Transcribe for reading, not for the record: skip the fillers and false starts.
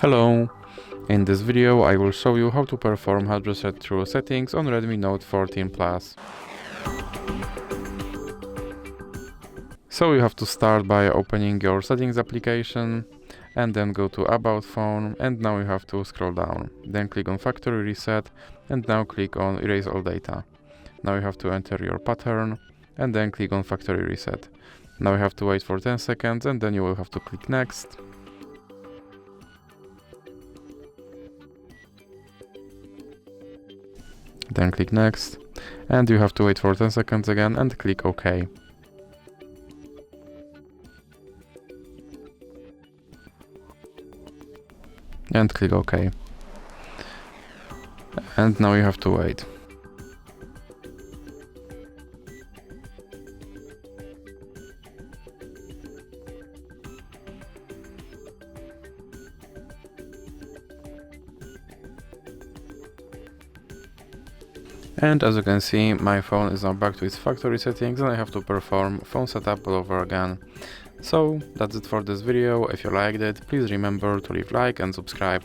Hello! In this video I will show you how to perform hard reset through settings on Redmi Note 14 Plus. So you have to start by opening your settings application and then go to About Phone, and now you have to scroll down. Then click on Factory Reset and now click on Erase All Data. Now you have to enter your pattern and then click on Factory Reset. Now you have to wait for 10 seconds and then you will have to click Next. Then click Next, and you have to wait for 10 seconds again and click OK. And click OK. And now you have to wait. And as you can see, my phone is now back to its factory settings and I have to perform phone setup all over again. So that's it for this video. If you liked it, please remember to leave a like and subscribe.